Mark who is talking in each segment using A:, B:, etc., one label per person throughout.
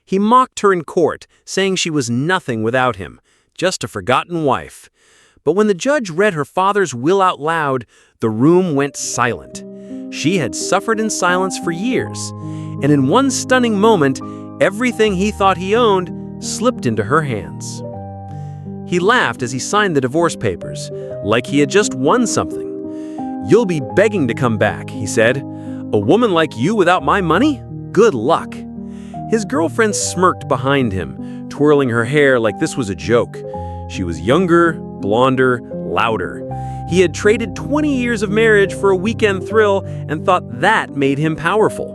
A: He mocked her in court, saying she was nothing without him, just a forgotten wife. But when the judge read her father's will out loud, the room went silent. She had suffered in silence for years, and in one stunning moment, everything he thought he owned slipped into her hands. He laughed as he signed the divorce papers, like he had just won something. "You'll be begging to come back," he said. "A woman like you without my money? Good luck." His girlfriend smirked behind him, twirling her hair like this was a joke. She was younger, blonder, louder. He had traded 20 years of marriage for a weekend thrill and thought that made him powerful.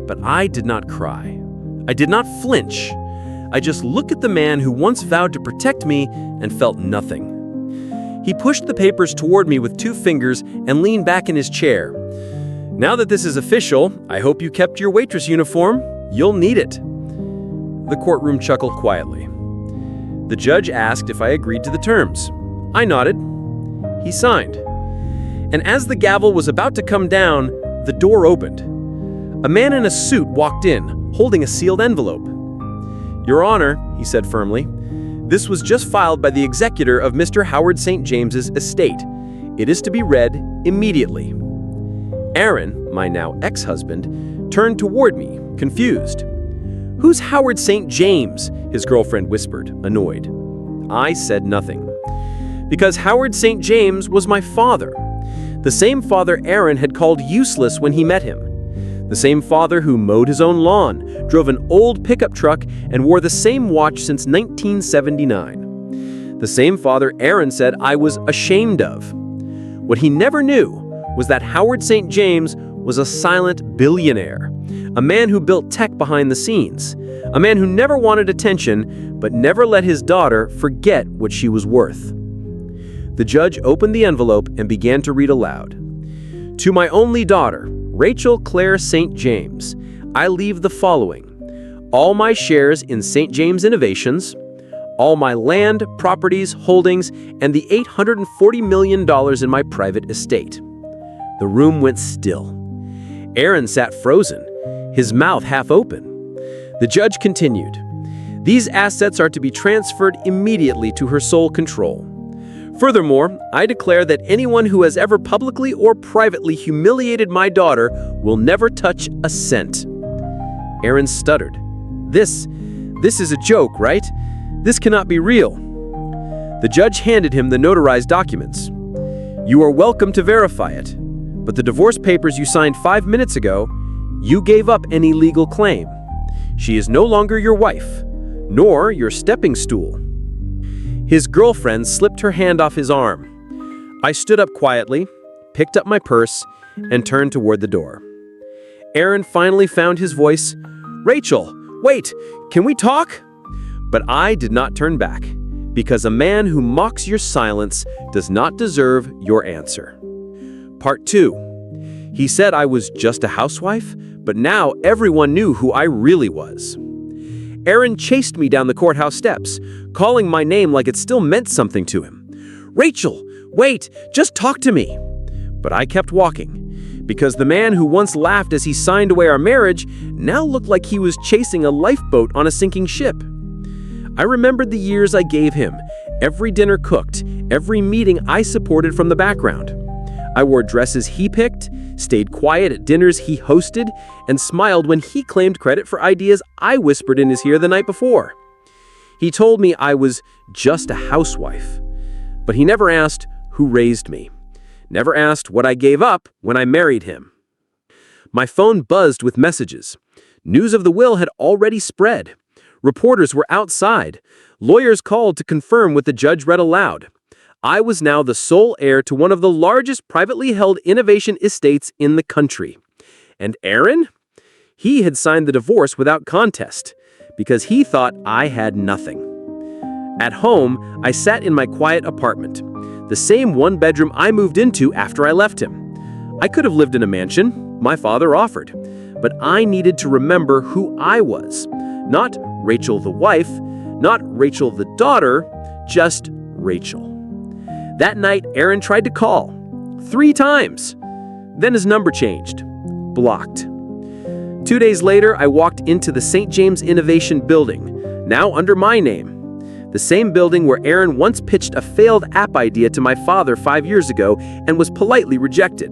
A: But I did not cry. I did not flinch. I just looked at the man who once vowed to protect me and felt nothing. He pushed the papers toward me with 2 fingers and leaned back in his chair. "Now that this is official, I hope you kept your waitress uniform. You'll need it." The courtroom chuckled quietly. The judge asked if I agreed to the terms. I nodded. He signed. And as the gavel was about to come down, the door opened. A man in a suit walked in, holding a sealed envelope. "Your Honor," he said firmly, "this was just filed by the executor of Mr. Howard St. James's estate. It is to be read immediately." Aaron, my now ex-husband, turned toward me, confused. "Who's Howard St. James?" his girlfriend whispered, annoyed. I said nothing. Because Howard St. James was my father. The same father Aaron had called useless when he met him. The same father who mowed his own lawn, drove an old pickup truck, and wore the same watch since 1979. The same father Aaron said I was ashamed of. What he never knew was that Howard St. James was a silent billionaire, a man who built tech behind the scenes, a man who never wanted attention, but never let his daughter forget what she was worth. The judge opened the envelope and began to read aloud. "To my only daughter, Rachel Claire St. James, I leave the following: all my shares in St. James Innovations, all my land, properties, holdings, and the $840 million in my private estate." The room went still. Aaron sat frozen, his mouth half open. The judge continued, "These assets are to be transferred immediately to her sole control. Furthermore, I declare that anyone who has ever publicly or privately humiliated my daughter will never touch a cent." Aaron stuttered. This is a joke, right? This cannot be real." The judge handed him the notarized documents. "You are welcome to verify it, but the divorce papers you signed 5 minutes ago, you gave up any legal claim. She is no longer your wife, nor your stepping stool." His girlfriend slipped her hand off his arm. I stood up quietly, picked up my purse, and turned toward the door. Aaron finally found his voice. "Rachel, wait, can we talk?" But I did not turn back, because a man who mocks your silence does not deserve your answer. Part 2. He said I was just a housewife, but now everyone knew who I really was. Aaron chased me down the courthouse steps, calling my name like it still meant something to him. "Rachel, wait, just talk to me." But I kept walking, because the man who once laughed as he signed away our marriage now looked like he was chasing a lifeboat on a sinking ship. I remembered the years I gave him, every dinner cooked, every meeting I supported from the background. I wore dresses he picked, stayed quiet at dinners he hosted, and smiled when he claimed credit for ideas I whispered in his ear the night before. He told me I was just a housewife, but he never asked who raised me, never asked what I gave up when I married him. My phone buzzed with messages. News of the will had already spread. Reporters were outside. Lawyers called to confirm what the judge read aloud. I was now the sole heir to one of the largest privately held innovation estates in the country. And Aaron? He had signed the divorce without contest, because he thought I had nothing. At home, I sat in my quiet apartment, the same one-bedroom I moved into after I left him. I could have lived in a mansion, my father offered, but I needed to remember who I was. Not Rachel the wife, not Rachel the daughter, just Rachel. That night, Aaron tried to call 3 times. Then his number changed. Blocked. 2 days later, I walked into the St. James Innovation Building, now under my name. The same building where Aaron once pitched a failed app idea to my father 5 years ago and was politely rejected.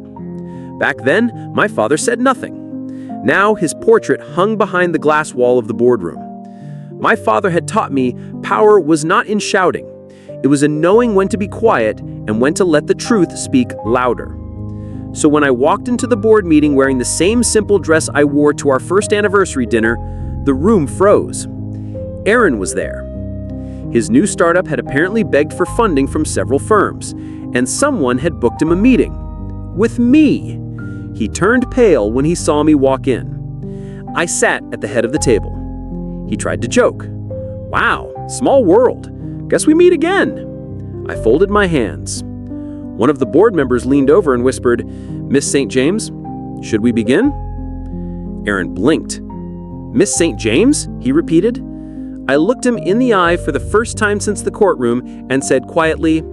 A: Back then, my father said nothing. Now his portrait hung behind the glass wall of the boardroom. My father had taught me power was not in shouting. It was in knowing when to be quiet and when to let the truth speak louder. So when I walked into the board meeting wearing the same simple dress I wore to our first anniversary dinner, the room froze. Aaron was there. His new startup had apparently begged for funding from several firms, and someone had booked him a meeting. With me. He turned pale when he saw me walk in. I sat at the head of the table. He tried to joke. Wow, small world. Guess we meet again. I folded my hands. One of the board members leaned over and whispered, Miss St. James, should we begin? Aaron blinked. Miss St. James? He repeated. I looked him in the eye for the first time since the courtroom and said quietly,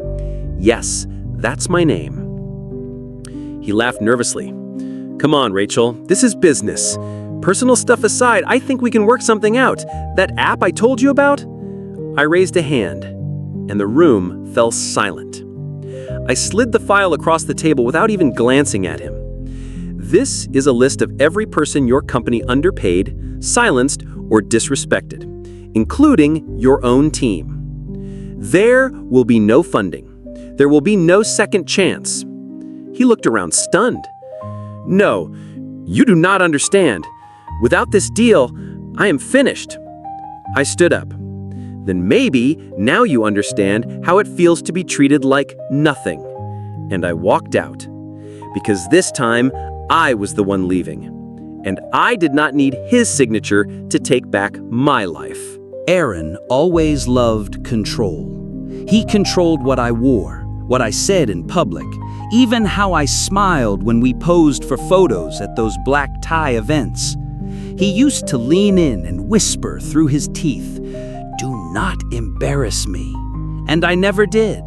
A: Yes, that's my name. He laughed nervously. Come on, Rachel, this is business. Personal stuff aside, I think we can work something out. That app I told you about? I raised a hand, and the room fell silent. I slid the file across the table without even glancing at him. This is a list of every person your company underpaid, silenced, or disrespected, including your own team. There will be no funding. There will be no second chance. He looked around stunned. No, you do not understand. Without this deal, I am finished. I stood up. Then maybe now you understand how it feels to be treated like nothing. And I walked out. Because this time, I was the one leaving. And I did not need his signature to take back my life.
B: Aaron always loved control. He controlled what I wore, what I said in public, even how I smiled when we posed for photos at those black tie events. He used to lean in and whisper through his teeth, "Do not embarrass me." And I never did,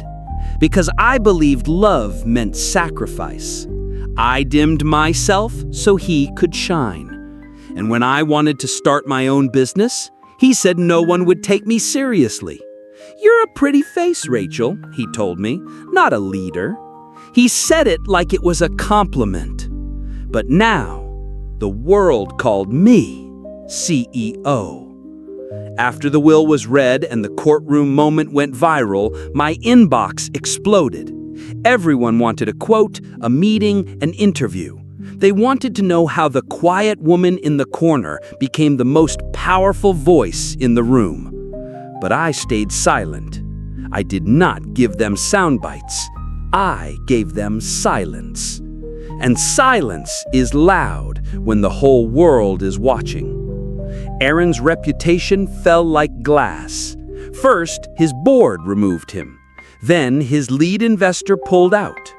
B: because I believed love meant sacrifice. I dimmed myself so he could shine. And when I wanted to start my own business, he said no one would take me seriously. "You're a pretty face, Rachel," he told me, "not a leader." He said it like it was a compliment. But now, the world called me CEO. After the will was read and the courtroom moment went viral, my inbox exploded. Everyone wanted a quote, a meeting, an interview. They wanted to know how the quiet woman in the corner became the most powerful voice in the room. But I stayed silent. I did not give them sound bites. I gave them silence. And silence is loud when the whole world is watching. Aaron's reputation fell like glass. First, his board removed him. Then his lead investor pulled out.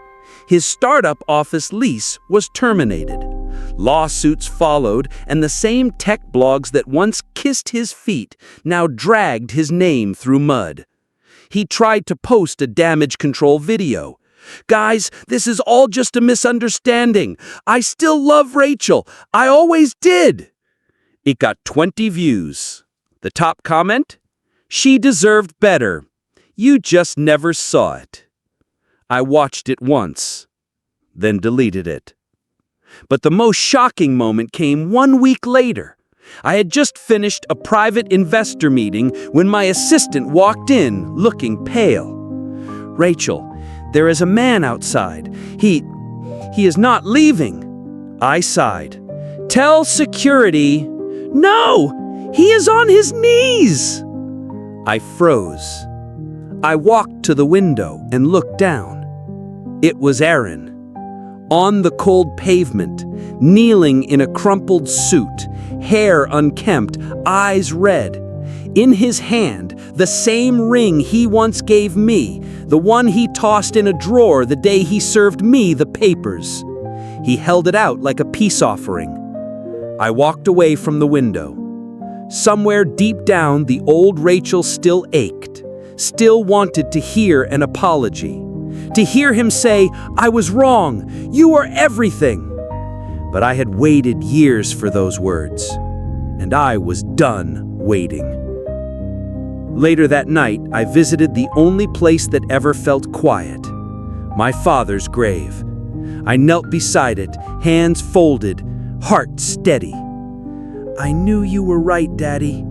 B: His startup office lease was terminated. Lawsuits followed, and the same tech blogs that once kissed his feet now dragged his name through mud. He tried to post a damage control video. "Guys, this is all just a misunderstanding. I still love Rachel. I always did." It got 20 views. The top comment? "She deserved better. You just never saw it." I watched it once, then deleted it. But the most shocking moment came 1 week later. I had just finished a private investor meeting when my assistant walked in, looking pale. "Rachel, there is a man outside. He is not leaving." I sighed. "Tell security." "No, he is on his knees." I froze. I walked to the window and looked down. It was Aaron. On the cold pavement, kneeling in a crumpled suit, hair unkempt, eyes red. In his hand, the same ring he once gave me, the one he tossed in a drawer the day he served me the papers. He held it out like a peace offering. I walked away from the window. Somewhere deep down, the old Rachel still ached, still wanted to hear an apology. To hear him say, "I was wrong, you are everything." But I had waited years for those words, and I was done waiting. Later that night, I visited the only place that ever felt quiet, my father's grave. I knelt beside it, hands folded, heart steady. I knew you were right, Daddy.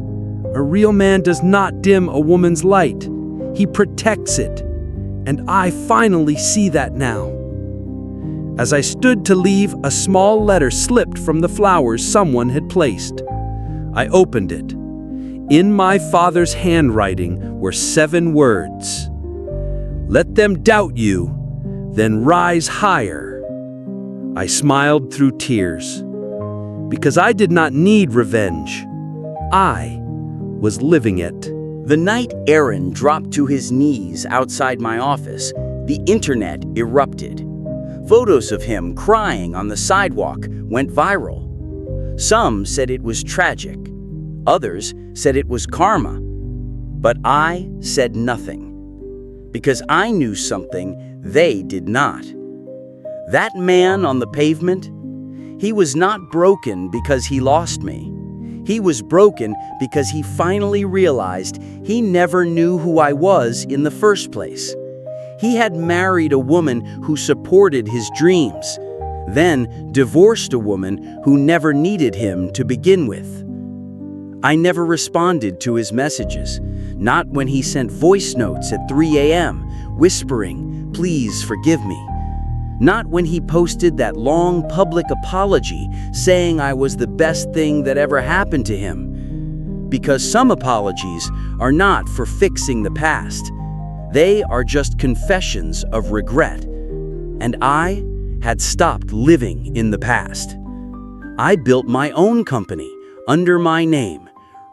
B: A real man does not dim a woman's light. He protects it. And I finally see that now. As I stood to leave, a small letter slipped from the flowers someone had placed. I opened it. In my father's handwriting were 7 words. Let them doubt you, then rise higher. I smiled through tears, because I did not need revenge. I was living it.
C: The night Aaron dropped to his knees outside my office, the internet erupted. Photos of him crying on the sidewalk went viral. Some said it was tragic. Others said it was karma. But I said nothing, because I knew something they did not. That man on the pavement, he was not broken because he lost me. He was broken because he finally realized he never knew who I was in the first place. He had married a woman who supported his dreams, then divorced a woman who never needed him to begin with. I never responded to his messages, not when he sent voice notes at 3 a.m., whispering, "Please forgive me." Not when he posted that long public apology saying I was the best thing that ever happened to him. Because some apologies are not for fixing the past. They are just confessions of regret. And I had stopped living in the past. I built my own company under my name,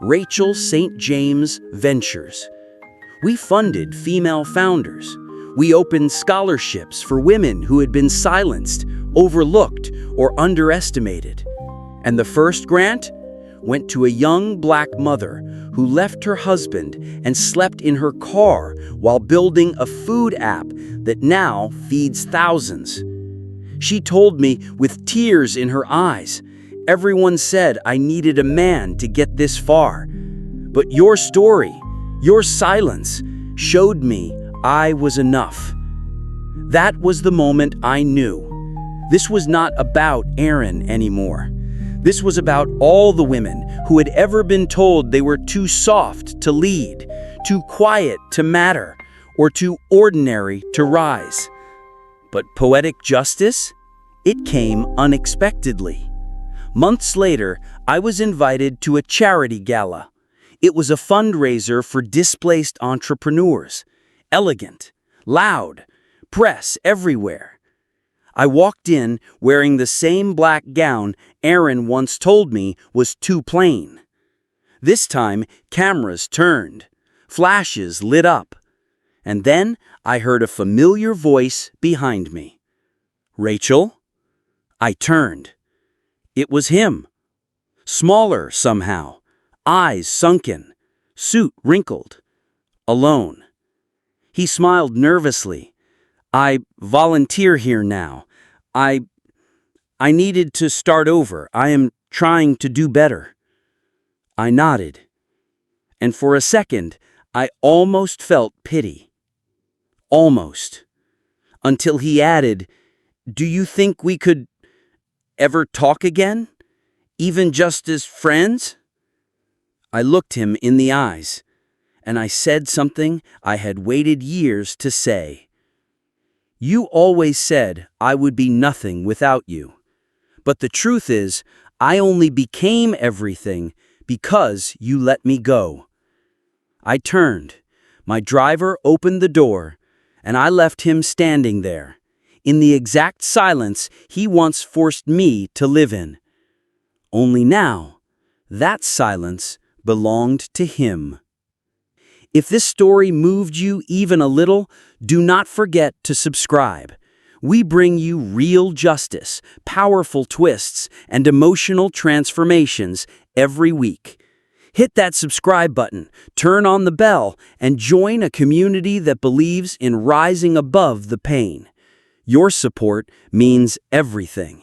C: Rachel St. James Ventures. We funded female founders. We opened scholarships for women who had been silenced, overlooked, or underestimated. And the first grant went to a young Black mother who left her husband and slept in her car while building a food app that now feeds thousands. She told me with tears in her eyes, "Everyone said I needed a man to get this far. But your story, your silence, showed me I was enough." That was the moment I knew. This was not about Aaron anymore. This was about all the women who had ever been told they were too soft to lead, too quiet to matter, or too ordinary to rise. But poetic justice? It came unexpectedly. Months later, I was invited to a charity gala. It was a fundraiser for displaced entrepreneurs. Elegant, loud, press everywhere. I walked in wearing the same black gown Aaron once told me was too plain. This time, cameras turned, flashes lit up, and then I heard a familiar voice behind me. "Rachel?" I turned. It was him. Smaller somehow, eyes sunken, suit wrinkled, alone. He smiled nervously. "I volunteer here now. I needed to start over. I am trying to do better." I nodded. And for a second, I almost felt pity. Almost. Until he added, "Do you think we could ever talk again? Even just as friends?" I looked him in the eyes, and I said something I had waited years to say. "You always said I would be nothing without you. But the truth is, I only became everything because you let me go." I turned. My driver opened the door, and I left him standing there, in the exact silence he once forced me to live in. Only now, that silence belonged to him. If this story moved you even a little, do not forget to subscribe. We bring you real justice, powerful twists, and emotional transformations every week. Hit that subscribe button, turn on the bell, and join a community that believes in rising above the pain. Your support means everything.